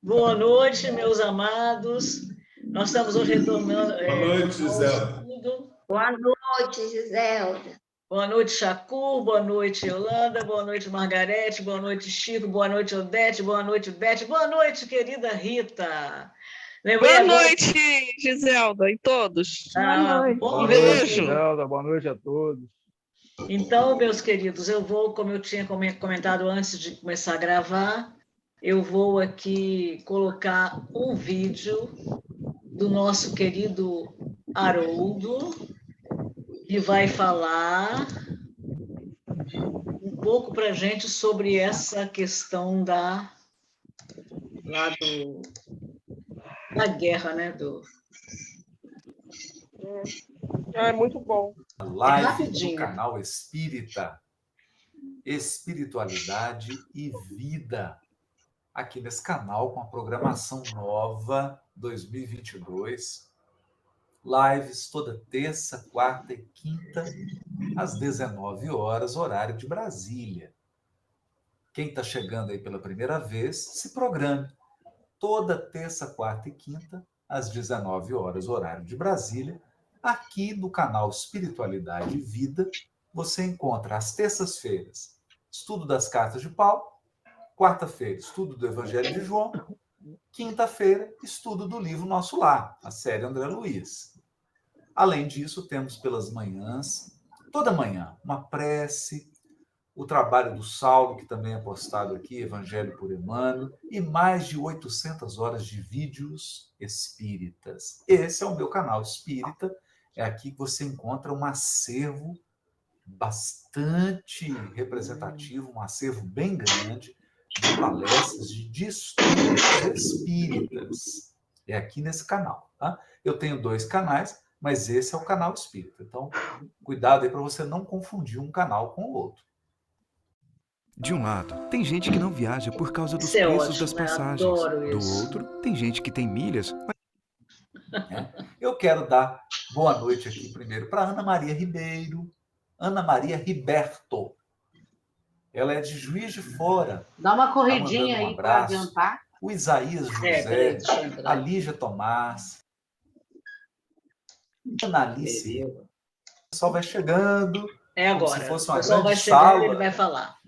Boa noite, meus amados. Nós estamos hoje retomando. Boa noite, Gisela. Boa noite, Giselda. Boa noite, Chacur. Boa noite, Yolanda. Boa noite, Margarete. Boa noite, Chico. Boa noite, Odete. Boa noite, Beth. Boa noite, querida Rita. Boa noite, Giselda, e todos. Boa noite. Bom Um ver beijo. Giselda, boa noite a todos. Então, meus queridos, eu vou, como eu tinha comentado antes de começar a gravar, eu vou aqui colocar um vídeo do nosso querido Haroldo, que vai falar um pouco para a gente sobre essa questão da guerra, né? É muito bom. Live Rapidinho. do canal Espírita, Espiritualidade e Vida. Aqui nesse canal, com a programação nova 2022. Lives toda terça, quarta e quinta, às 19 horas, horário de Brasília. Quem está chegando aí pela primeira vez, se programe. Toda terça, quarta e quinta, às 19 horas, horário de Brasília. Aqui no canal Espiritualidade e Vida, você encontra às terças-feiras estudo das cartas de Paulo, quarta-feira estudo do Evangelho de João, quinta-feira estudo do livro Nosso Lar, a série André Luiz. Além disso, temos pelas manhãs, toda manhã, uma prece, o trabalho do Saulo, que também é postado aqui, Evangelho por Emmanuel, e mais de 800 horas de vídeos espíritas. Esse é o meu canal espírita. É aqui que você encontra um acervo bastante representativo, um acervo bem grande de palestras, de estudos espíritas. É aqui nesse canal. Tá? Eu tenho 2 canais, mas esse é o canal espírita. Então, cuidado aí para você não confundir um canal com o outro. De um lado, tem gente que não viaja por causa dos Isso é preços ótimo, das né? passagens. Adoro Do isso. outro, tem gente que tem milhas, Eu quero dar boa noite aqui primeiro para Ana Maria Ribeiro, Ana Maria Riberto. Ela é de Juiz de Fora. Dá uma corridinha Tá mandando um aí para abraço. adiantar. O Isaías José, Peraí, deixa eu entrar. a Lígia Tomás, Ana Alice. O pessoal vai chegando. É Como agora. se fosse O uma pessoal vai grande chegando, sala. ele vai falar.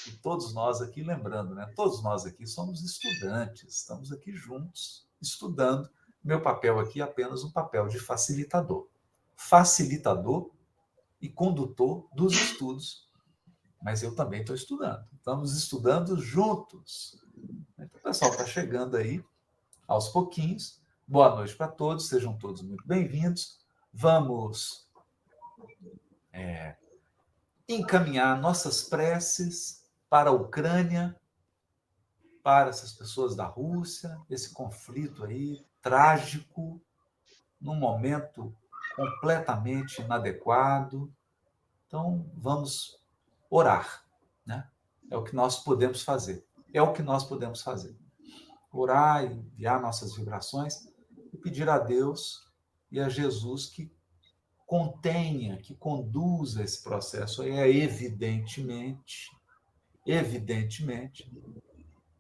E todos nós aqui, lembrando, né? Todos nós aqui somos estudantes, estamos aqui juntos, estudando. Meu papel aqui é apenas um papel de facilitador. Facilitador e condutor dos estudos. Mas eu também estou estudando. Estamos estudando juntos. Então, o pessoal está chegando aí, aos pouquinhos. Boa noite para todos, sejam todos muito bem-vindos. Vamos encaminhar nossas preces para a Ucrânia, para essas pessoas da Rússia, esse conflito aí trágico, num momento completamente inadequado. Então, vamos orar, né? É o que nós podemos fazer. É o que nós podemos fazer. Orar e enviar nossas vibrações e pedir a Deus e a Jesus que contenha, que conduza esse processo aí, evidentemente,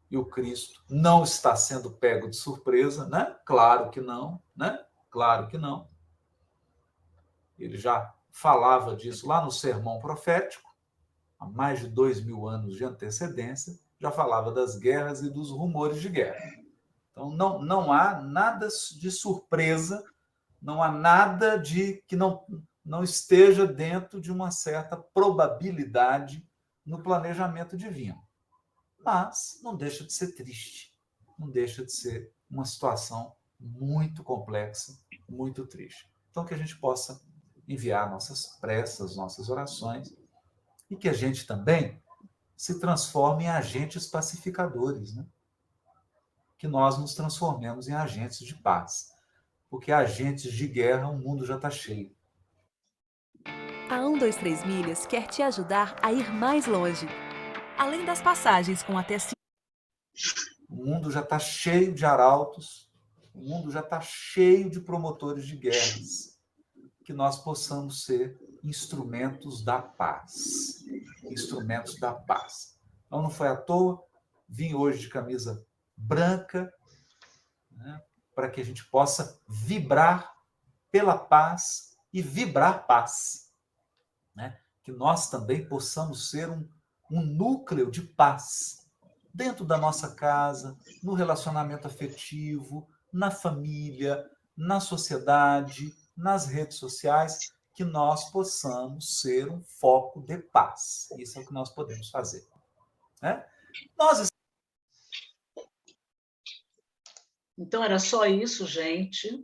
e o Cristo não está sendo pego de surpresa, né? Claro que não, né? Claro que não. Ele já falava disso lá no Sermão Profético, há mais de 2000 anos de antecedência, já falava das guerras e dos rumores de guerra. Então, não há nada de surpresa, não há nada de que não esteja dentro de uma certa probabilidade no planejamento divino. Mas não deixa de ser triste, não deixa de ser uma situação muito complexa, muito triste. Então, que a gente possa enviar nossas preces, nossas orações, e que a gente também se transforme em agentes pacificadores, né? Que nós nos transformemos em agentes de paz. Porque agentes de guerra, o mundo já está cheio. A 123 Milhas quer te ajudar a ir mais longe. Além das passagens com até 5... O mundo já está cheio de arautos, o mundo já está cheio de promotores de guerras. Que nós possamos ser instrumentos da paz. Instrumentos da paz. Então, não foi à toa, vim hoje de camisa branca, né, para que a gente possa vibrar pela paz e vibrar paz, né? Que nós também possamos ser um núcleo de paz dentro da nossa casa, no relacionamento afetivo, na família, na sociedade, nas redes sociais, que nós possamos ser um foco de paz. Isso é o que nós podemos fazer, né? Nós... Então, era só isso, gente.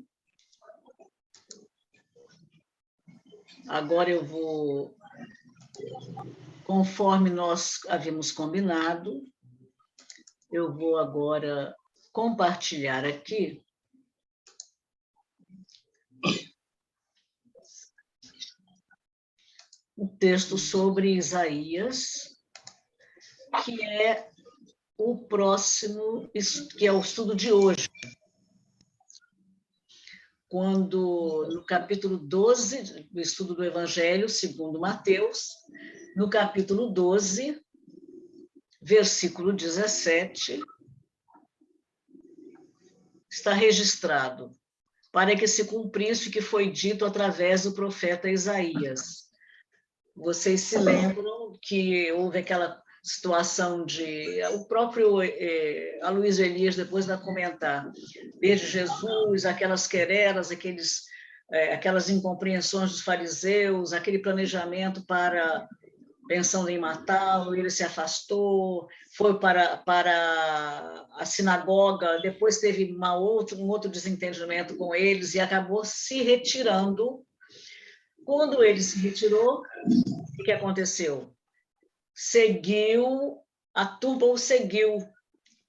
Agora eu vou, conforme nós havíamos combinado, eu vou agora compartilhar aqui um texto sobre Isaías, que é o próximo, que é o estudo de hoje. Quando, no capítulo 12, do estudo do Evangelho, segundo Mateus, no capítulo 12, versículo 17, está registrado: para que se cumprisse o que foi dito através do profeta Isaías. Vocês se lembram que houve aquela situação de... O próprio Aloysio Elias depois vai comentar. Desde Jesus, aquelas querelas, aquelas incompreensões dos fariseus, aquele planejamento para... pensando em matá-lo, ele se afastou, foi para a sinagoga, depois teve um outro desentendimento com eles e acabou se retirando. Quando ele se retirou, o que aconteceu? A turba o seguiu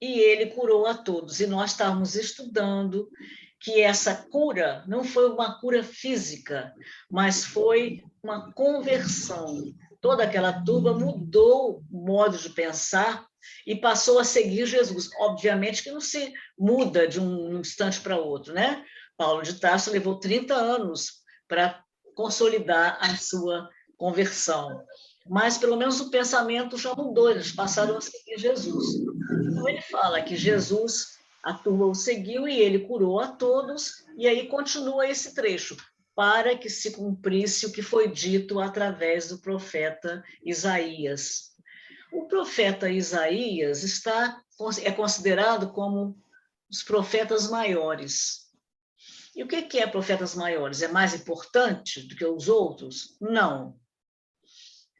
e ele curou a todos. E nós estávamos estudando que essa cura não foi uma cura física, mas foi uma conversão. Toda aquela turba mudou o modo de pensar e passou a seguir Jesus. Obviamente que não se muda de um instante para outro, né? Paulo de Tarso levou 30 anos para consolidar a sua conversão. Mas, pelo menos, o pensamento já mudou, eles passaram a seguir Jesus. Então, ele fala que Jesus, a turma o seguiu e ele curou a todos, e aí continua esse trecho, para que se cumprisse o que foi dito através do profeta Isaías. O profeta Isaías é considerado como os profetas maiores. E o que é profetas maiores? É mais importante do que os outros? Não.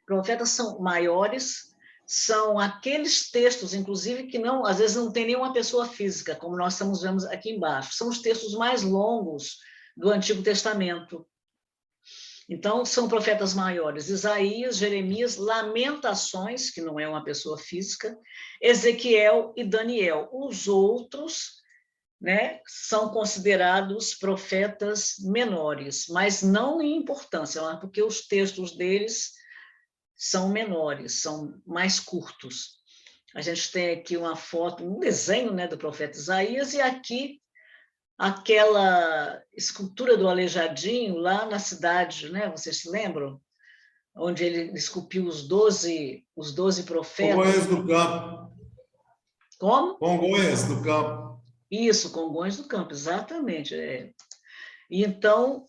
Profetas são maiores, são aqueles textos, inclusive, que não, às vezes não tem nenhuma pessoa física, como nós estamos vendo aqui embaixo. São os textos mais longos do Antigo Testamento. Então, são profetas maiores: Isaías, Jeremias, Lamentações, que não é uma pessoa física, Ezequiel e Daniel. Os outros, né, são considerados profetas menores, mas não em importância, porque os textos deles são menores, são mais curtos. A gente tem aqui uma foto, um desenho, né, do profeta Isaías, e aqui aquela escultura do Aleijadinho, lá na cidade, né, vocês se lembram? Onde ele esculpiu os 12 profetas. Congonhas do Campo. Como? Congonhas do Campo. Isso, Congonhas do Campo, exatamente. Então,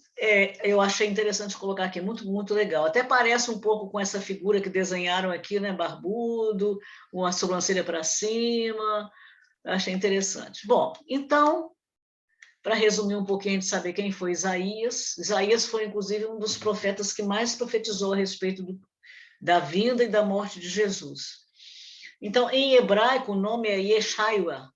eu achei interessante colocar aqui, muito, muito legal. Até parece um pouco com essa figura que desenharam aqui, né, barbudo, com a sobrancelha para cima. Achei interessante. Bom, então, para resumir um pouquinho de saber quem foi Isaías, Isaías foi, inclusive, um dos profetas que mais profetizou a respeito da vinda e da morte de Jesus. Então, em hebraico, o nome é Yeshayahu.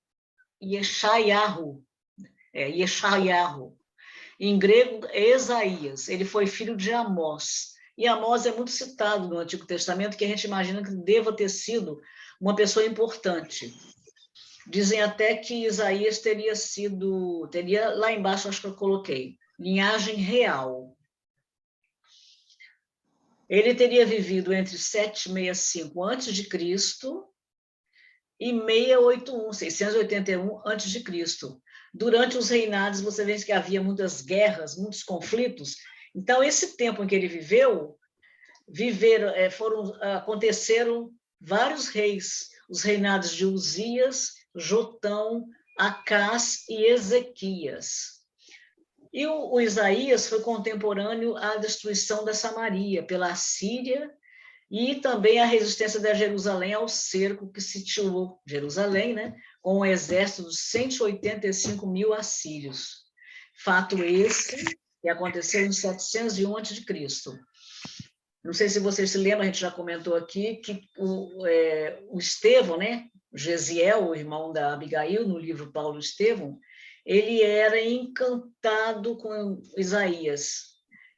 Em grego, é Esaías. Ele foi filho de Amós. E Amós é muito citado no Antigo Testamento, que a gente imagina que deva ter sido uma pessoa importante. Dizem até que Isaías teria, lá embaixo, acho que eu coloquei, linhagem real. Ele teria vivido entre 765 a.C. e 681 a.C. Durante os reinados, você vê que havia muitas guerras, muitos conflitos. Então, esse tempo em que ele viveu, aconteceram vários reis, os reinados de Uzias Jotão, Acás e Ezequias. E o Isaías foi contemporâneo à destruição da Samaria pela Assíria e também a resistência da Jerusalém ao cerco que sitiou Jerusalém, né, com um exército de 185 mil assírios. Fato esse que aconteceu em 701 a.C. Não sei se vocês se lembram, a gente já comentou aqui, que o Estevão, né, Gesiel, o irmão da Abigail, no livro Paulo e Estevão, ele era encantado com Isaías.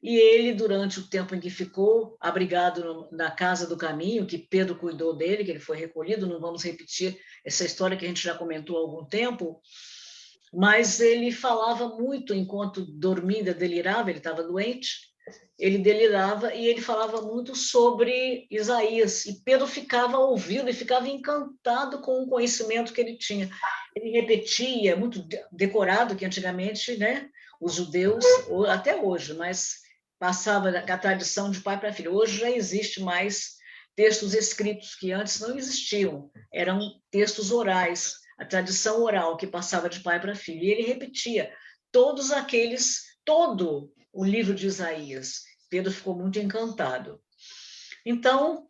E ele, durante o tempo em que ficou abrigado na Casa do Caminho, que Pedro cuidou dele, que ele foi recolhido, não vamos repetir essa história que a gente já comentou há algum tempo, mas ele falava muito enquanto dormia, delirava, ele estava doente, ele delirava e ele falava muito sobre Isaías, e Pedro ficava ouvindo e ficava encantado com o conhecimento que ele tinha. Ele repetia, muito decorado, que antigamente, né, os judeus, até hoje, mas passava a tradição de pai para filho. Hoje já existe mais textos escritos, que antes não existiam, eram textos orais, a tradição oral que passava de pai para filho. E ele repetia todo o livro de Isaías. Pedro ficou muito encantado. Então,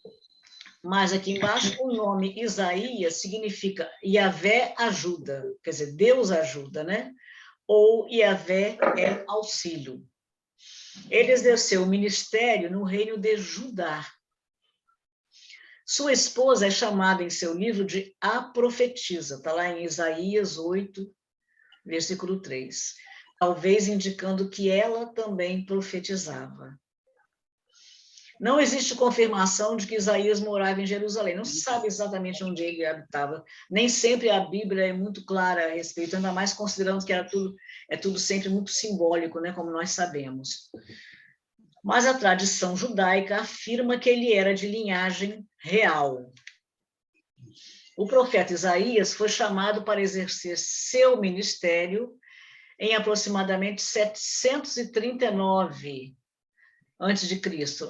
mais aqui embaixo, o nome Isaías significa Yahvé ajuda, quer dizer, Deus ajuda, né? Ou Yahvé é auxílio. Ele exerceu o ministério no reino de Judá. Sua esposa é chamada em seu livro de a profetisa, está lá em Isaías 8, versículo 3, talvez indicando que ela também profetizava. Não existe confirmação de que Isaías morava em Jerusalém, não se sabe exatamente onde ele habitava, nem sempre a Bíblia é muito clara a respeito, ainda mais considerando que é tudo sempre muito simbólico, né, como nós sabemos. Mas a tradição judaica afirma que ele era de linhagem real. O profeta Isaías foi chamado para exercer seu ministério em aproximadamente 739 a.C.,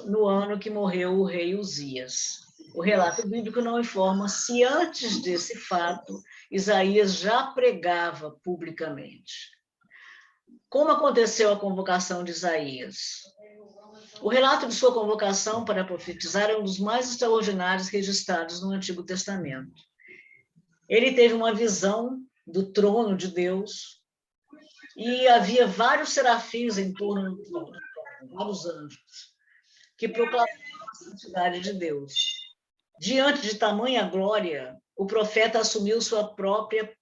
no ano que morreu o rei Uzias. O relato bíblico não informa se antes desse fato Isaías já pregava publicamente. Como aconteceu a convocação de Isaías? O relato de sua convocação para profetizar é um dos mais extraordinários registrados no Antigo Testamento. Ele teve uma visão do trono de Deus e havia vários serafins em torno do trono, vários anjos, que proclamavam a santidade de Deus. Diante de tamanha glória, o profeta assumiu sua própria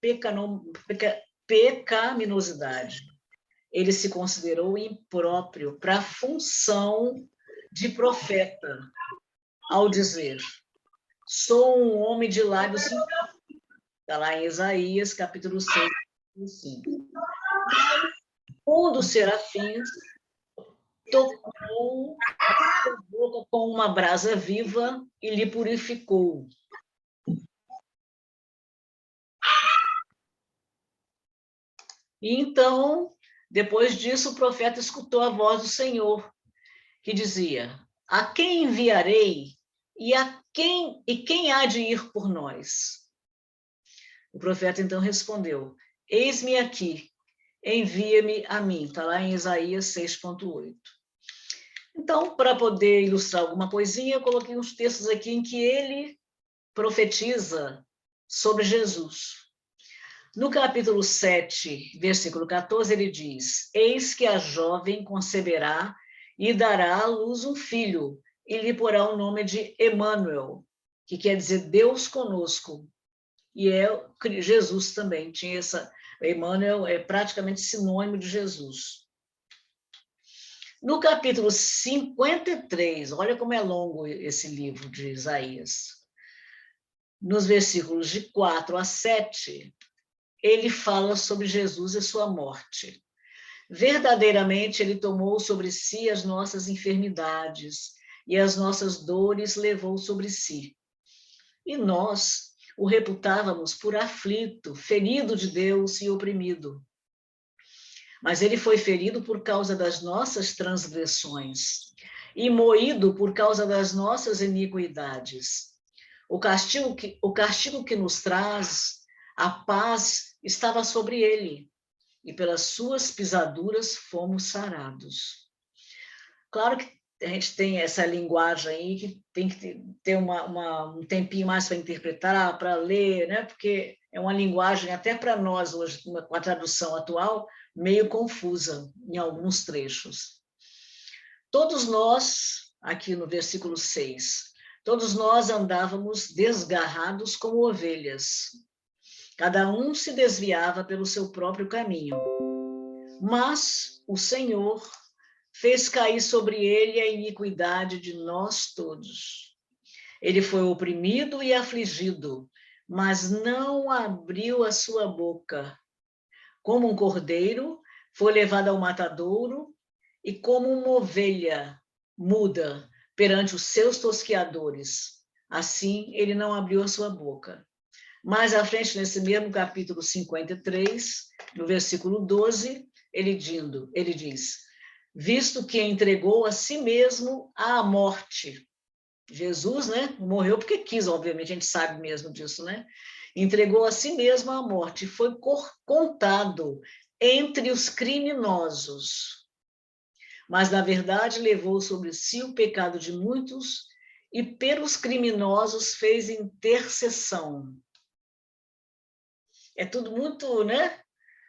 pecaminosidade. Ele se considerou impróprio para a função de profeta, ao dizer: sou um homem de lábios impuros. Está lá em Isaías, capítulo 6, versículo 5. Um dos serafins tocou a boca com uma brasa viva e lhe purificou. E então, depois disso, o profeta escutou a voz do Senhor, que dizia: a quem enviarei e quem há de ir por nós? O profeta então respondeu: eis-me aqui, envia-me a mim. Está lá em Isaías 6,8. Então, para poder ilustrar alguma coisinha, eu coloquei uns textos aqui em que ele profetiza sobre Jesus. No capítulo 7, versículo 14, ele diz: eis que a jovem conceberá e dará à luz um filho, e lhe porá o nome de Emmanuel, que quer dizer Deus conosco. E Jesus também tinha essa... Emmanuel é praticamente sinônimo de Jesus. No capítulo 53, olha como é longo esse livro de Isaías, nos versículos de 4 a 7, ele fala sobre Jesus e sua morte. Verdadeiramente, ele tomou sobre si as nossas enfermidades e as nossas dores levou sobre si. E nós o reputávamos por aflito, ferido de Deus e oprimido. Mas ele foi ferido por causa das nossas transgressões e moído por causa das nossas iniquidades. O castigo que nos traz A paz estava sobre ele, e pelas suas pisaduras fomos sarados. Claro que a gente tem essa linguagem aí que tem que ter um tempinho mais para interpretar, para ler, né? Porque é uma linguagem, até para nós hoje, com a tradução atual, meio confusa em alguns trechos. Todos nós, aqui no versículo 6, todos nós andávamos desgarrados como ovelhas. Cada um se desviava pelo seu próprio caminho. Mas o Senhor fez cair sobre ele a iniquidade de nós todos. Ele foi oprimido e afligido, mas não abriu a sua boca. Como um cordeiro, foi levado ao matadouro, e como uma ovelha muda perante os seus tosqueadores, assim ele não abriu a sua boca. Mais à frente, nesse mesmo capítulo 53, no versículo 12, ele diz: visto que entregou a si mesmo à morte. Jesus, né, morreu porque quis, obviamente, a gente sabe mesmo disso, né? Entregou a si mesmo à morte, foi contado entre os criminosos. Mas, na verdade, levou sobre si o pecado de muitos e pelos criminosos fez intercessão. É tudo muito, né?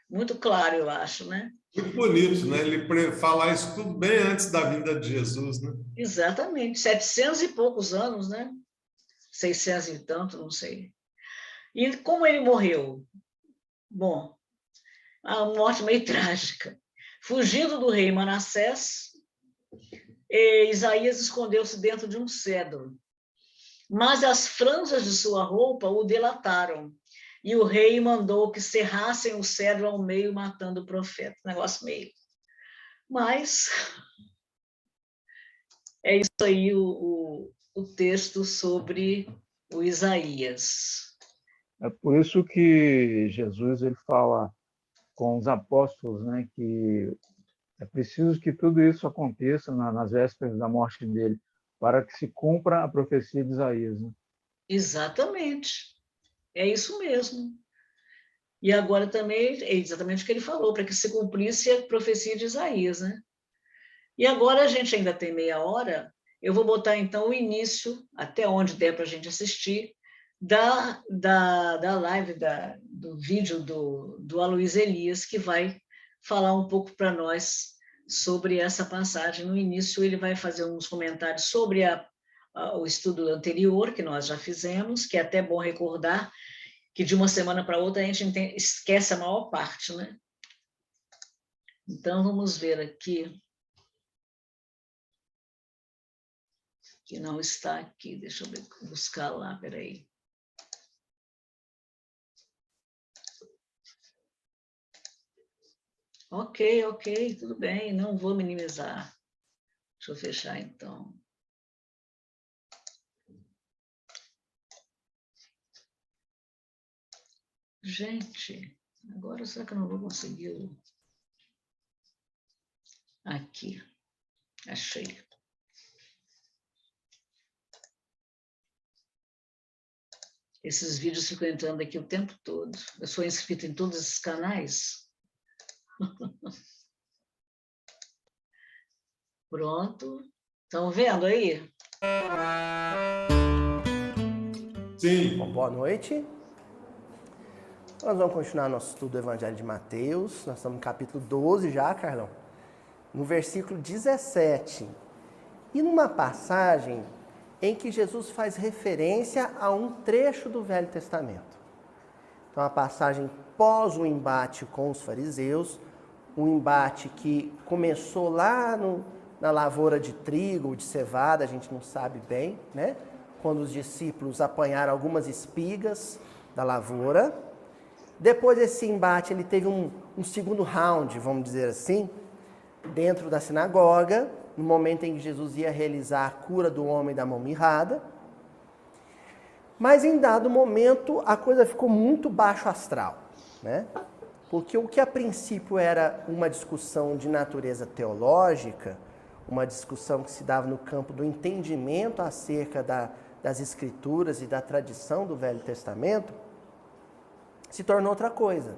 Muito claro, eu acho, né? Muito bonito, né? Ele falar isso tudo bem antes da vinda de Jesus, né? Exatamente, 700 e poucos anos, né? 600 e tanto, não sei. E como ele morreu? Bom, a morte meio trágica. Fugindo do rei Manassés, Isaías escondeu-se dentro de um cedro. Mas as franjas de sua roupa o delataram. E o rei mandou que cerrassem o cedro ao meio, matando o profeta. Negócio meio. Mas é isso aí o texto sobre o Isaías. É por isso que Jesus ele fala com os apóstolos, né, que é preciso que tudo isso aconteça nas vésperas da morte dele, para que se cumpra a profecia de Isaías. Né? Exatamente. É isso mesmo. E agora também é exatamente o que ele falou, para que se cumprisse a profecia de Isaías, né? E agora a gente ainda tem meia hora, eu vou botar então o início, até onde der para a gente assistir, da live, do vídeo do Aloysio Elias, que vai falar um pouco para nós sobre essa passagem. No início ele vai fazer uns comentários sobre o estudo anterior, que nós já fizemos, que é até bom recordar, que de uma semana para outra a gente esquece a maior parte, né? Então, vamos ver aqui. Que não está aqui, deixa eu buscar lá, peraí. Ok, tudo bem, não vou minimizar. Deixa eu fechar, então. Gente, agora será que eu não vou conseguir? Aqui, achei. Esses vídeos ficam entrando aqui o tempo todo. Eu sou inscrita em todos esses canais. Pronto. Estão vendo aí? Sim. Bom, boa noite. Nós vamos continuar nosso estudo do Evangelho de Mateus. Nós estamos no capítulo 12 já, Carlão. No versículo 17. E numa passagem em que Jesus faz referência a um trecho do Velho Testamento. Então, a passagem pós o embate com os fariseus, um embate que começou lá na lavoura de trigo ou de cevada, a gente não sabe bem, né? Quando os discípulos apanharam algumas espigas da lavoura. Depois desse embate, ele teve um segundo round, vamos dizer assim, dentro da sinagoga, no momento em que Jesus ia realizar a cura do homem da mão mirrada. Mas em dado momento, a coisa ficou muito baixo astral, né? Porque o que a princípio era uma discussão de natureza teológica, uma discussão que se dava no campo do entendimento acerca das Escrituras e da tradição do Velho Testamento, se tornou outra coisa.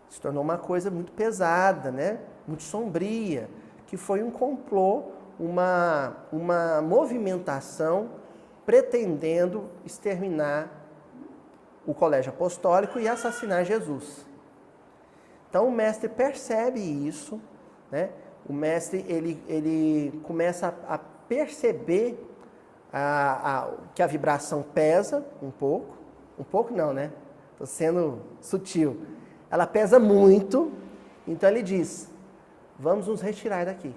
Se tornou uma coisa muito pesada, né? Muito sombria, que foi um complô, uma movimentação pretendendo exterminar o colégio apostólico e assassinar Jesus. Então o mestre percebe isso, né? O mestre ele começa a perceber que a vibração pesa um pouco não, né? Estou sendo sutil. Ela pesa muito, então ele diz, vamos nos retirar daqui.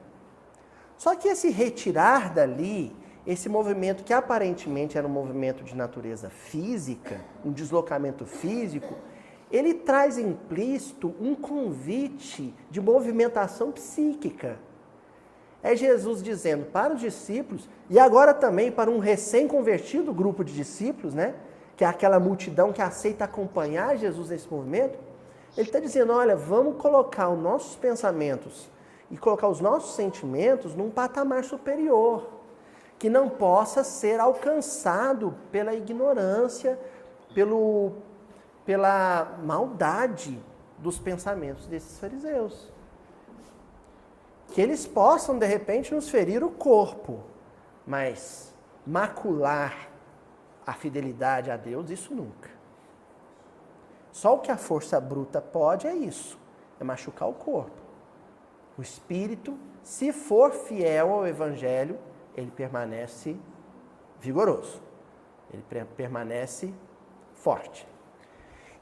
Só que esse retirar dali, esse movimento que aparentemente era um movimento de natureza física, um deslocamento físico, ele traz implícito um convite de movimentação psíquica. É Jesus dizendo para os discípulos, e agora também para um recém-convertido grupo de discípulos, né? Que é aquela multidão que aceita acompanhar Jesus nesse movimento, ele está dizendo, olha, vamos colocar os nossos pensamentos e colocar os nossos sentimentos num patamar superior, que não possa ser alcançado pela ignorância, pela maldade dos pensamentos desses fariseus. Que eles possam, de repente, nos ferir o corpo, mas macular a fidelidade a Deus, isso nunca. Só o que a força bruta pode é isso, é machucar o corpo. O espírito, se for fiel ao evangelho, ele permanece vigoroso, ele permanece forte.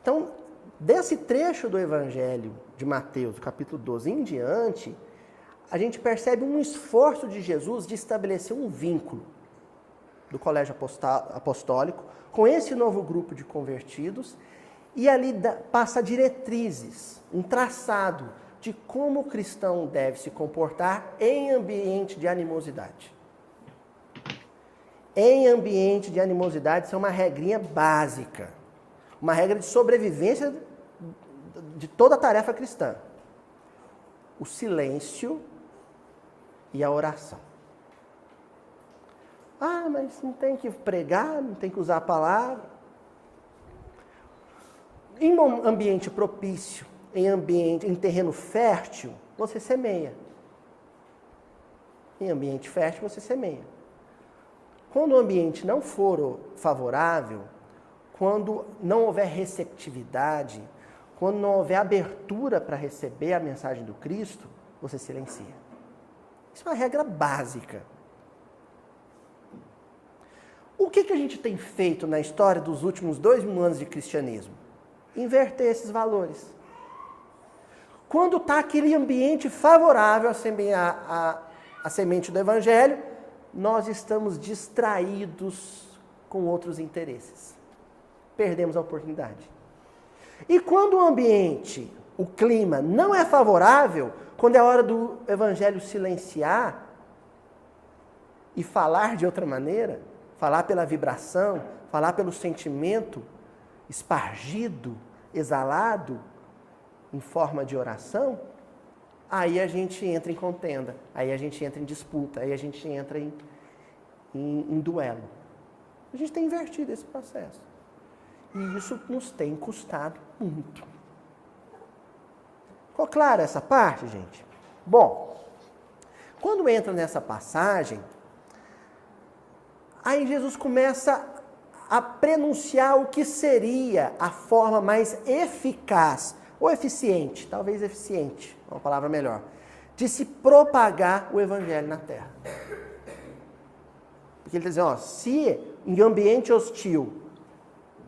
Então, desse trecho do evangelho de Mateus, capítulo 12 em diante, a gente percebe um esforço de Jesus de estabelecer um vínculo do colégio apostólico com esse novo grupo de convertidos e ali passa diretrizes, um traçado de como o cristão deve se comportar em ambiente de animosidade. Em ambiente de animosidade, isso é uma regrinha básica, uma regra de sobrevivência de toda a tarefa cristã. O silêncio e a oração. Ah, mas não tem que pregar, não tem que usar a palavra. Em um ambiente propício, em terreno fértil, você semeia. Em ambiente fértil, você semeia. Quando o ambiente não for favorável, quando não houver receptividade, quando não houver abertura para receber a mensagem do Cristo, você silencia. Isso é uma regra básica. O que a gente tem feito na história dos últimos 2000 anos de cristianismo? Inverter esses valores. Quando está aquele ambiente favorável a semear a semente do Evangelho, nós estamos distraídos com outros interesses. Perdemos a oportunidade. E quando o ambiente, o clima não é favorável, quando é hora do Evangelho silenciar e falar de outra maneira, falar pela vibração, falar pelo sentimento espargido, exalado, em forma de oração, aí a gente entra em contenda, aí a gente entra em disputa, aí a gente entra em duelo. A gente tem invertido esse processo. E isso nos tem custado muito. Ficou clara essa parte, gente? Bom, quando entra nessa passagem, aí Jesus começa a prenunciar o que seria a forma mais eficaz, ou eficiente, talvez eficiente, uma palavra melhor, de se propagar o evangelho na terra. Porque ele está dizendo, se em ambiente hostil,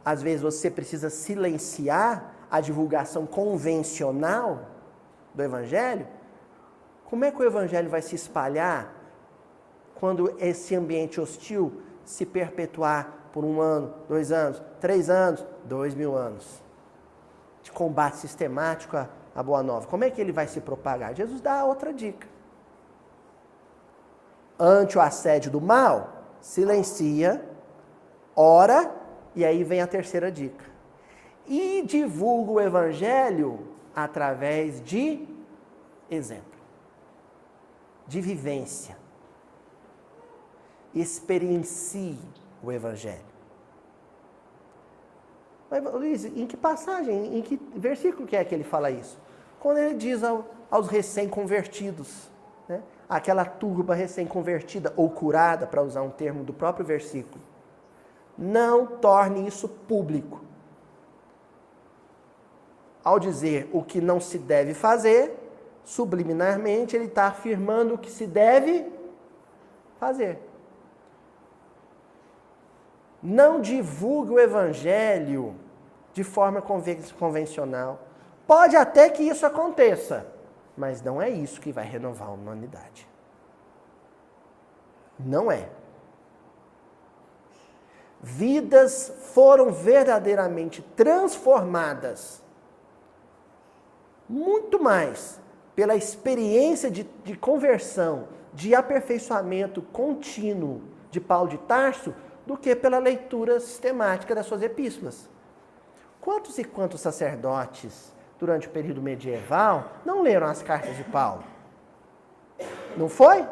às vezes você precisa silenciar a divulgação convencional do evangelho, como é que o evangelho vai se espalhar quando esse ambiente hostil se perpetuar por 1 ano, 2 anos, 3 anos, 2000 anos de combate sistemático à Boa Nova? Como é que ele vai se propagar? Jesus dá outra dica. Ante o assédio do mal, silencia, ora, e aí vem a terceira dica. E divulga o evangelho através de exemplo, de vivência. Experiencie o evangelho. Mas, Luiz, em que passagem, em que versículo que é que ele fala isso? Quando ele diz aos recém-convertidos, né? Aquela turba recém-convertida ou curada, para usar um termo do próprio versículo, não torne isso público. Ao dizer o que não se deve fazer, subliminarmente ele está afirmando o que se deve fazer. Não divulgue o evangelho de forma convencional. Pode até que isso aconteça, mas não é isso que vai renovar a humanidade. Não é. Vidas foram verdadeiramente transformadas, muito mais pela experiência de conversão, de aperfeiçoamento contínuo de Paulo de Tarso, do que pela leitura sistemática das suas epístolas. Quantos e quantos sacerdotes, durante o período medieval, não leram as cartas de Paulo? Não foi?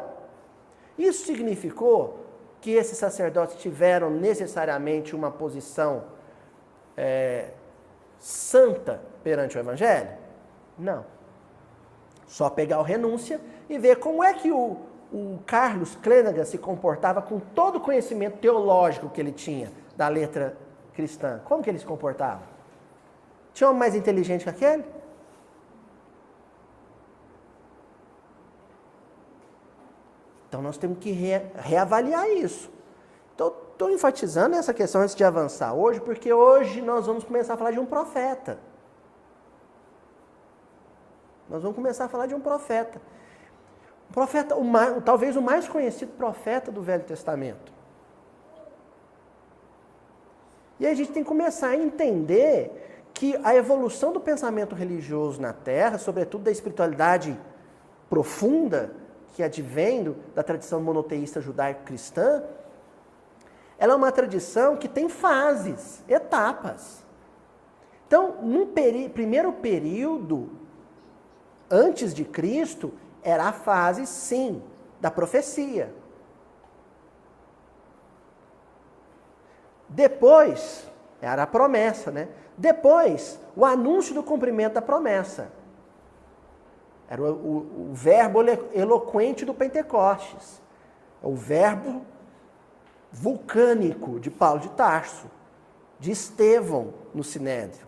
Isso significou que esses sacerdotes tiveram necessariamente uma posição santa perante o Evangelho? Não. Só pegar o Renúncia e ver como é que o Carlos Clenaghan se comportava com todo o conhecimento teológico que ele tinha da letra cristã. Como que ele se comportava? Tinha um mais inteligente que aquele? Então nós temos que reavaliar isso. Então estou enfatizando essa questão antes de avançar hoje, porque hoje nós vamos começar a falar de um profeta. Nós vamos começar a falar de um profeta. Um profeta, talvez o mais conhecido profeta do Velho Testamento. E aí a gente tem que começar a entender que a evolução do pensamento religioso na Terra, sobretudo da espiritualidade profunda, que advém da tradição monoteísta judaico-cristã, ela é uma tradição que tem fases, etapas. Então, num primeiro período, antes de Cristo, era a fase, sim, da profecia. Depois, era a promessa, né? Depois, o anúncio do cumprimento da promessa. Era o verbo eloquente do Pentecostes. O verbo vulcânico de Paulo de Tarso, de Estevão no Sinédrio.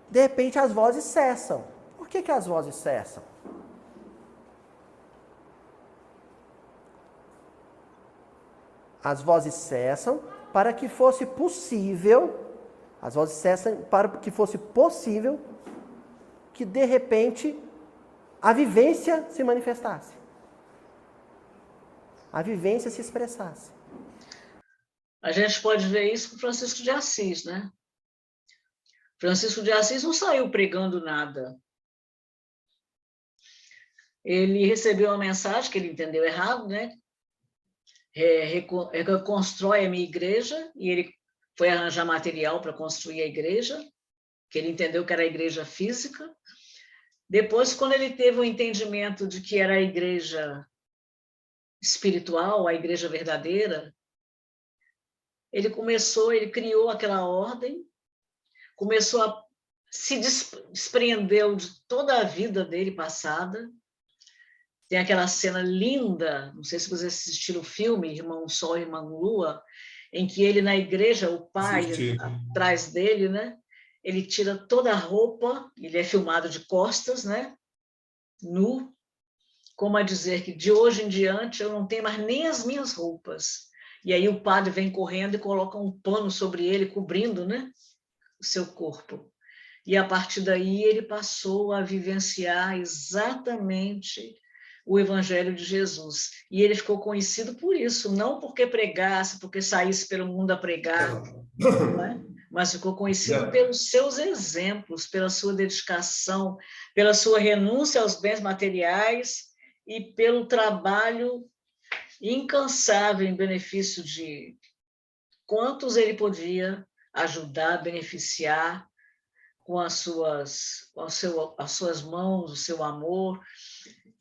De repente, as vozes cessam. Por que as vozes cessam? As vozes cessam para que fosse possível, que de repente a vivência se manifestasse. A vivência se expressasse. A gente pode ver isso com Francisco de Assis, né? Francisco de Assis não saiu pregando nada. Ele recebeu uma mensagem que ele entendeu errado, né? Reconstrói a minha igreja, e ele foi arranjar material para construir a igreja, que ele entendeu que era a igreja física. Depois, quando ele teve o entendimento de que era a igreja espiritual, a igreja verdadeira, ele criou aquela ordem, começou a se desprendeu de toda a vida dele passada. Tem aquela cena linda, não sei se vocês assistiram o filme Irmão Sol e Irmã Lua, em que ele na igreja, o pai atrás dele, né? Ele tira toda a roupa, ele é filmado de costas, né? Nu, como a dizer que de hoje em diante eu não tenho mais nem as minhas roupas. E aí o padre vem correndo e coloca um pano sobre ele, cobrindo, né? O seu corpo. E a partir daí ele passou a vivenciar exatamente o Evangelho de Jesus. E ele ficou conhecido por isso, não porque pregasse, porque saísse pelo mundo a pregar, né? Mas ficou conhecido pelos seus exemplos, pela sua dedicação, pela sua renúncia aos bens materiais e pelo trabalho incansável em benefício de quantos ele podia ajudar, beneficiar com as suas mãos, o seu amor,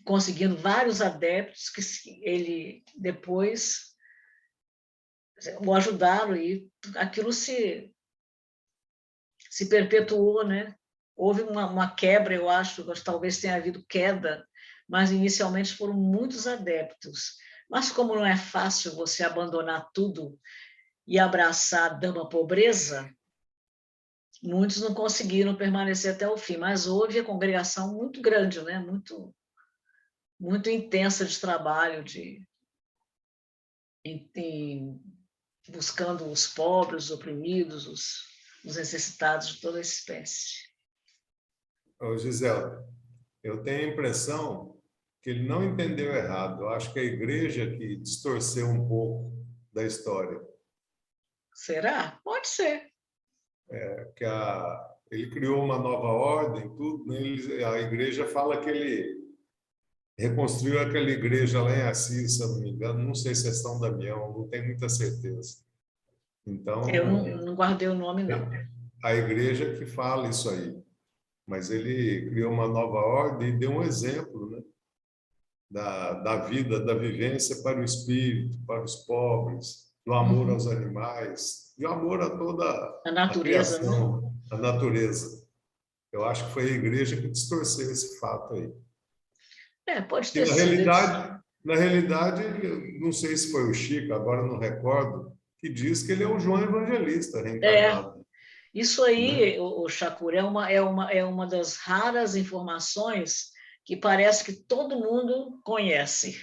conseguindo vários adeptos que ele depois o ajudaram, e aquilo se perpetuou, né? Houve uma quebra, eu acho que talvez tenha havido queda, mas inicialmente foram muitos adeptos. Mas como não é fácil você abandonar tudo e abraçar a dama pobreza, muitos não conseguiram permanecer até o fim, mas houve a congregação muito grande, né? Muito intensa de trabalho, buscando os pobres, os oprimidos, os necessitados de toda espécie. Ô, Gisela, eu tenho a impressão que ele não entendeu errado. Eu acho que a igreja que distorceu um pouco da história. Será? Pode ser. Que ele criou uma nova ordem, tudo, né? A igreja fala que ele reconstruiu aquela igreja lá em Assis, se eu não me engano, não sei se é São Damião, não tenho muita certeza. Então, eu não guardei o nome, não. A igreja que fala isso aí. Mas ele criou uma nova ordem e deu um exemplo, né? Da vida, da vivência para o espírito, para os pobres, do amor aos animais, do amor a toda a natureza, a criação, né? A natureza. Eu acho que foi a igreja que distorceu esse fato aí. Pode ter sido. Na realidade, não sei se foi o Chico, agora não recordo, que diz que ele é o João Evangelista reencarnado. Isso aí, o Chacur, é uma das raras informações que parece que todo mundo conhece.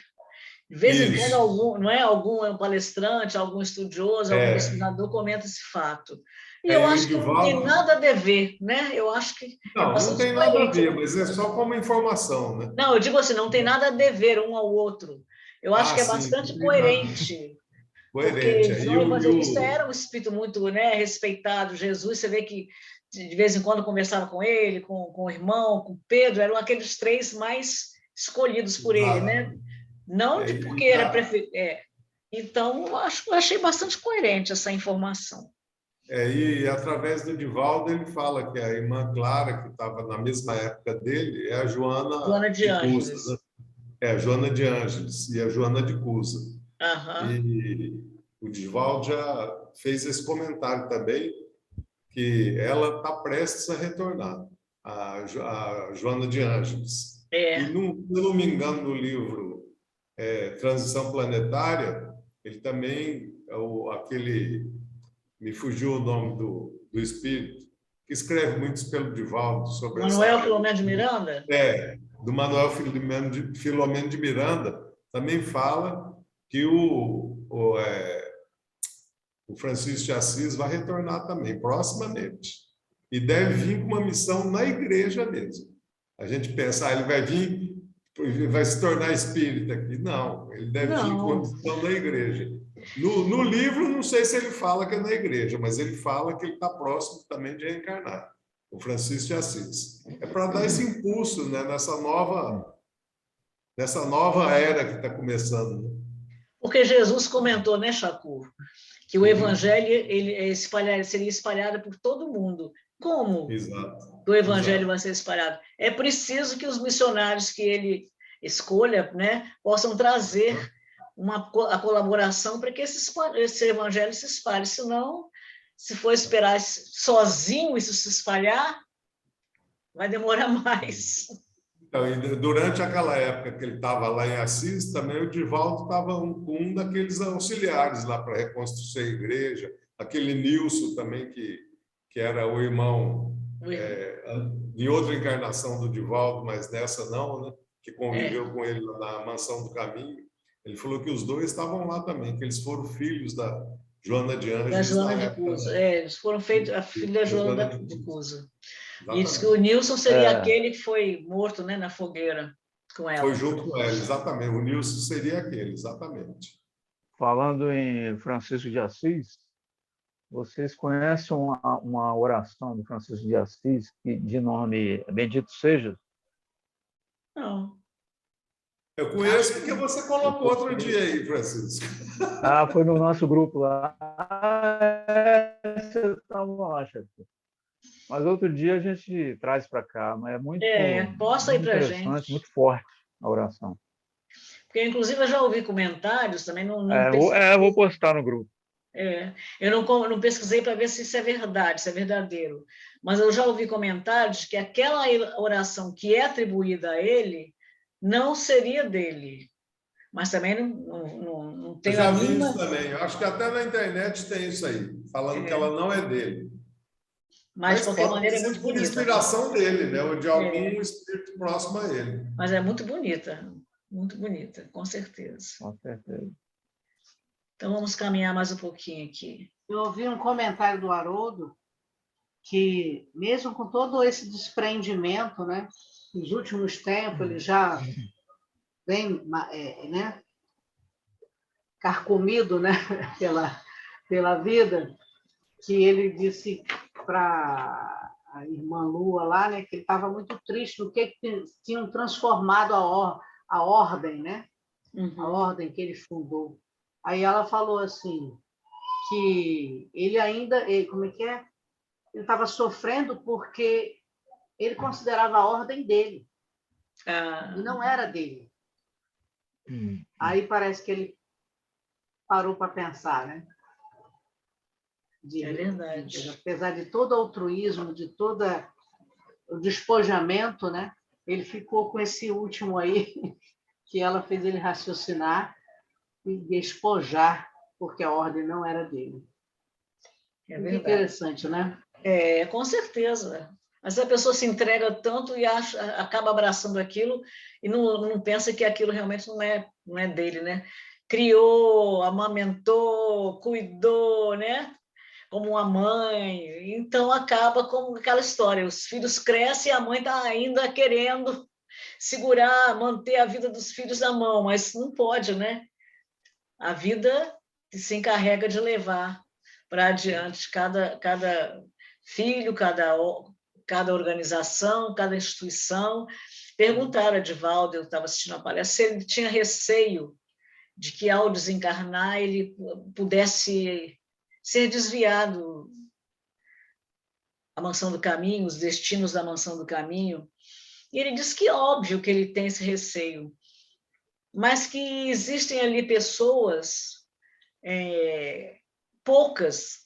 De vez em quando, algum palestrante, algum estudioso, algum pesquisador comenta esse fato. E eu acho que não tem nada a ver, né? Eu acho que não tem nada a ver, mas é só como informação, né? Não, eu digo assim, não tem nada a dever um ao outro. Eu acho que é bastante coerente. Porque João Evangelista era um espírito muito, né, respeitado. Jesus, você vê que de vez em quando conversava com ele, com o irmão, com Pedro, eram aqueles três mais escolhidos por ele, né? Não porque era preferido. Então, eu achei bastante coerente essa informação. E através do Divaldo ele fala que a irmã Clara, que estava na mesma época dele, é a Joana de Ângeles. Cusa, né? A Joana de Ângeles e a Joana de Cusa. E o Divaldo já fez esse comentário também, que ela está prestes a retornar, a Joana de Ângeles. E, se não me engano, no livro Transição Planetária, ele também, me fugiu o nome do espírito, que escreve muito pelo Divaldo sobre Manuel Filomeno de Miranda? Do Manuel Filomeno de Miranda, também fala que o Francisco de Assis vai retornar também, proximamente. E deve vir com uma missão na igreja mesmo. A gente pensa, ele vai vir, vai se tornar espírita aqui. Não, ele deve vir com uma missão na igreja. No livro, não sei se ele fala que é na igreja, mas ele fala que ele está próximo também de reencarnar, o Francisco de Assis. É para dar esse impulso, né, nessa nova era que está começando. Né? Porque Jesus comentou, né, Chacur, que o evangelho seria espalhado por todo mundo. Como o evangelho vai ser espalhado? É preciso que os missionários que ele escolha, né, possam trazer a colaboração para que esse evangelho se espalhe. Senão, se for esperar sozinho isso se espalhar, vai demorar mais. Então, durante aquela época que ele estava lá em Assis, também o Divaldo estava com um daqueles auxiliares lá para reconstruir a igreja, aquele Nilson também, que era o irmão em outra encarnação do Divaldo, mas nessa não, né? Que conviveu com ele na Mansão do Caminho. Ele falou que os dois estavam lá também, que eles foram filhos da Joana de Ângeles. Da Joana de Cusa. Eles foram feitos a filha da Joana de Cusa. E diz que o Nilson seria aquele que foi morto, né, na fogueira com ela. Foi junto com ela, exatamente. O Nilson seria aquele, exatamente. Falando em Francisco de Assis, vocês conhecem uma oração do Francisco de Assis de nome Bendito Seja? Não. Eu conheço porque você colocou outro dia aí, Francisco. Foi no nosso grupo lá. Você estava lá, chefe. Mas outro dia a gente traz para cá, mas é muito posta aí para a gente. Muito forte a oração. Porque, inclusive, eu já ouvi comentários também. Vou postar no grupo. Eu não pesquisei para ver se isso é verdade, se é verdadeiro, mas eu já ouvi comentários que aquela oração que é atribuída a ele não seria dele, mas também não Eu tem já a vi mínima... isso também. Eu acho que até na internet tem isso aí, falando que ela não é dele. Mas, de qualquer pode maneira, ter é muito sido por bonita. inspiração dele, né? Ou de algum espírito próximo a ele. Mas é muito bonita, com certeza. Com certeza. Então, vamos caminhar mais um pouquinho aqui. Eu ouvi um comentário do Haroldo que, mesmo com todo esse desprendimento, né, nos últimos tempos, ele já vem, né, carcomido, né, pela vida, que ele disse para a irmã Lua lá, né, que ele estava muito triste no que tinham transformado a ordem, né, a ordem que ele fundou. Aí ela falou assim, que ele ainda, como é que é? Ele estava sofrendo porque ele considerava a ordem dele, e não era dele. Aí parece que ele parou para pensar, né? É verdade. Apesar de todo o altruísmo, de todo o despojamento, né? Ele ficou com esse último aí, que ela fez ele raciocinar e despojar, porque a ordem não era dele. É muito verdade. interessante, né? Com certeza. Mas a pessoa se entrega tanto e acaba abraçando aquilo e não pensa que aquilo realmente não é dele, né? Criou, amamentou, cuidou, né? Como uma mãe. Então, acaba com aquela história. Os filhos crescem e a mãe está ainda querendo segurar, manter a vida dos filhos na mão, mas não pode, né? A vida se encarrega de levar para adiante cada filho, cada organização, cada instituição. Perguntaram a Edivaldo, eu estava assistindo a palestra, se ele tinha receio de que, ao desencarnar, ele pudesse ser desviado a Mansão do Caminho, os destinos da Mansão do Caminho. E ele disse que é óbvio que ele tem esse receio, mas que existem ali pessoas, poucas,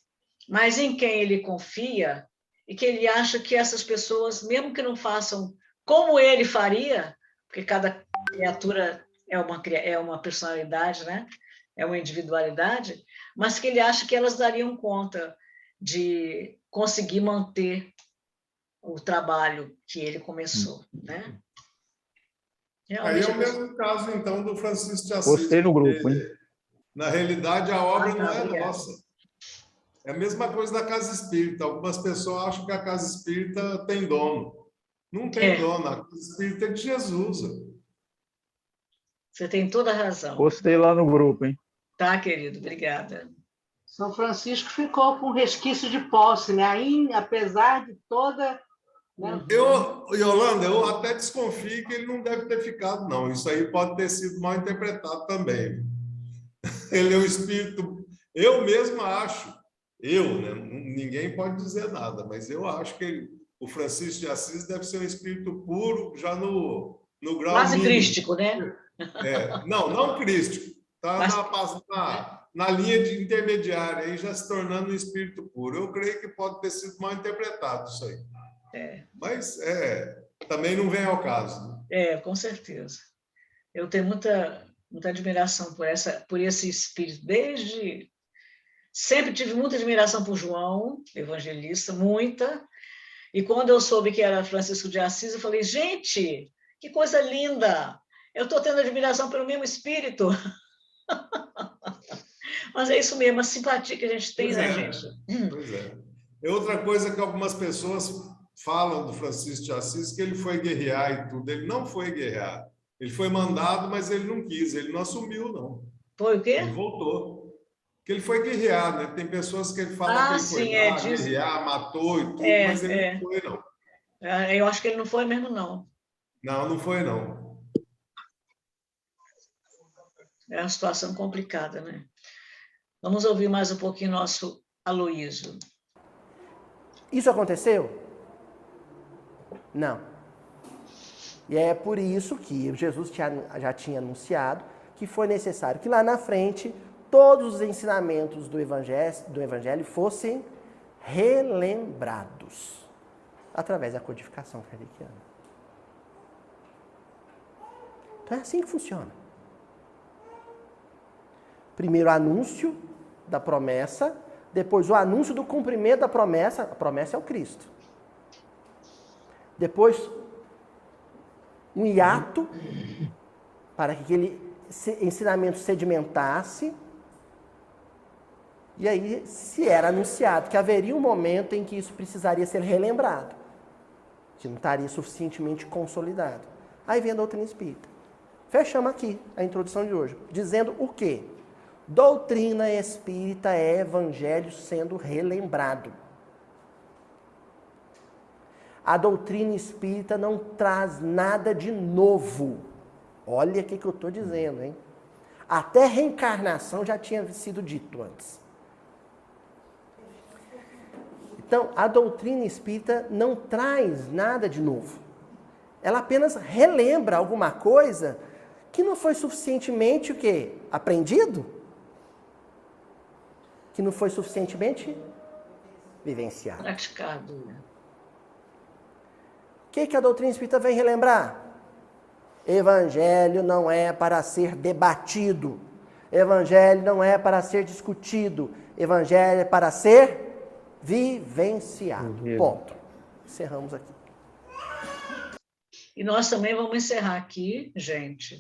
mas em quem ele confia, e que ele acha que essas pessoas, mesmo que não façam como ele faria, porque cada criatura é uma personalidade, né? É uma individualidade, mas que ele acha que elas dariam conta de conseguir manter o trabalho que ele começou, né? Aí é o mesmo caso, então, do Francisco de Assis. Postei no grupo, hein? Na realidade, a obra não é obrigada. nossa. É a mesma coisa da Casa Espírita. Algumas pessoas acham que a Casa Espírita tem dono. Não tem dono, a Casa Espírita é de Jesus. Você tem toda a razão. Postei lá no grupo, hein? Tá, querido, obrigada. São Francisco ficou com resquício de posse, né? Aí, apesar de toda... Né? Yolanda, eu até desconfio que ele não deve ter ficado, não. Isso aí pode ter sido mal interpretado também. Ele é um espírito... Eu mesmo acho, né? Ninguém pode dizer nada, mas eu acho que o Francisco de Assis deve ser um espírito puro, já no grau quase mínimo. crístico, né? Não crístico. Está na linha de intermediária, aí já se tornando um espírito puro. Eu creio que pode ter sido mal interpretado isso aí. Mas também não vem ao caso. Né? Com certeza. Eu tenho muita admiração por esse espírito. Sempre tive muita admiração por João, evangelista, muita. E quando eu soube que era Francisco de Assis, eu falei, gente, que coisa linda! Eu estou tendo admiração pelo mesmo espírito. Mas é isso mesmo, a simpatia que a gente tem, né, gente? Pois é. É outra coisa que algumas pessoas falam do Francisco de Assis, que ele foi guerrear e tudo. Ele não foi guerrear. Ele foi mandado, mas ele não quis. Ele não assumiu, não. Foi o quê? Ele voltou. Que ele foi guerrear, né? Tem pessoas que ele fala que ele foi lá, guerrear, matou e tudo, mas ele não foi, não. Eu acho que ele não foi mesmo, não. Não foi, não. É uma situação complicada, né? Vamos ouvir mais um pouquinho nosso Aloísio. Isso aconteceu? Não. E é por isso que Jesus já tinha anunciado que foi necessário que lá na frente todos os ensinamentos do Evangelho fossem relembrados através da codificação kardeciana. Então é assim que funciona. Primeiro o anúncio da promessa, depois o anúncio do cumprimento da promessa. A promessa é o Cristo. Depois um hiato para que aquele ensinamento sedimentasse. E aí se era anunciado que haveria um momento em que isso precisaria ser relembrado, que não estaria suficientemente consolidado. Aí vem a doutrina espírita. Fechamos aqui a introdução de hoje, dizendo o quê? Doutrina espírita é evangelho sendo relembrado. A doutrina espírita não traz nada de novo. Olha o que eu estou dizendo, hein? Até reencarnação já tinha sido dito antes. Então, a doutrina espírita não traz nada de novo. Ela apenas relembra alguma coisa que não foi suficientemente o quê? Aprendido? Que não foi suficientemente vivenciado. Praticado. O que a doutrina espírita vem relembrar? Evangelho não é para ser debatido. Evangelho não é para ser discutido. Evangelho é para ser vivenciado. Ponto. Encerramos aqui. E nós também vamos encerrar aqui, gente.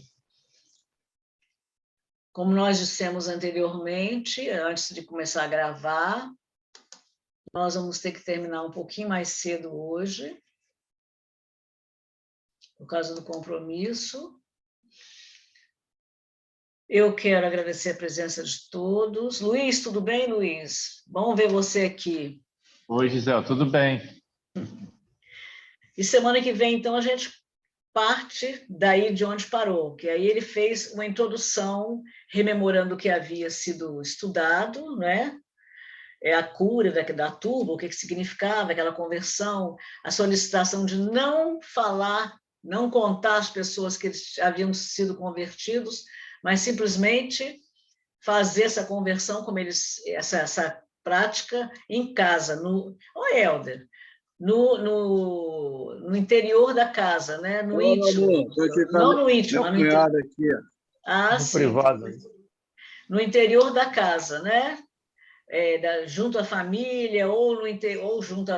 Como nós dissemos anteriormente, antes de começar a gravar, nós vamos ter que terminar um pouquinho mais cedo hoje, por causa do compromisso. Eu quero agradecer a presença de todos. Luiz, tudo bem, Luiz? Bom ver você aqui. Oi, Gisele, tudo bem? E semana que vem, então, a gente parte daí de onde parou, que aí ele fez uma introdução rememorando o que havia sido estudado, né? A cura da turba, o que significava aquela conversão, a solicitação de não falar, não contar as pessoas que eles haviam sido convertidos, mas simplesmente fazer essa conversão, como eles, essa prática em casa, Helder, no interior da casa, né? No íntimo. Não no íntimo, mas no interior. Ah, sim. Privado. No interior da casa, né? Junto à família ou junto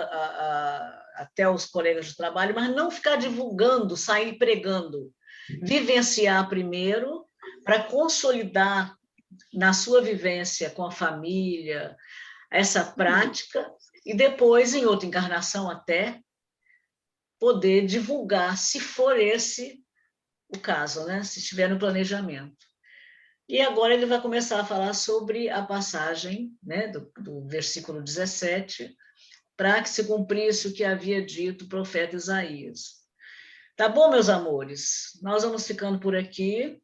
até os colegas de trabalho, mas não ficar divulgando, sair pregando. Vivenciar primeiro, para consolidar na sua vivência com a família essa prática, e depois, em outra encarnação até, poder divulgar, se for esse o caso, né? Se estiver no planejamento. E agora ele vai começar a falar sobre a passagem, né, do versículo 17, para que se cumprisse o que havia dito o profeta Isaías. Tá bom, meus amores? Nós vamos ficando por aqui.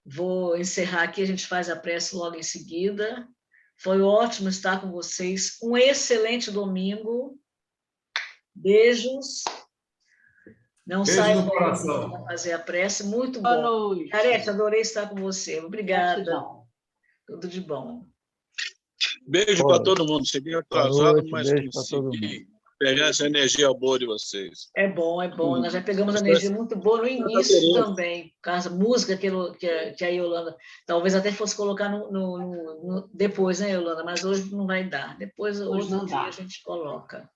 Vou encerrar aqui, a gente faz a prece logo em seguida. Foi ótimo estar com vocês. Um excelente domingo. Beijos. Não saiam para fazer a prece. Muito bom. Boa noite. Carete, adorei estar com você. Obrigada. Tudo de bom. Beijo para todo mundo. Cheguei atrasado, mas consegui pegar essa energia boa de vocês. É bom, é bom. Nós já pegamos energia muito boa no início também, por causa da música que a Yolanda talvez até fosse colocar depois, né, Yolanda? Mas hoje não vai dar. Depois, hoje no dia, a gente coloca.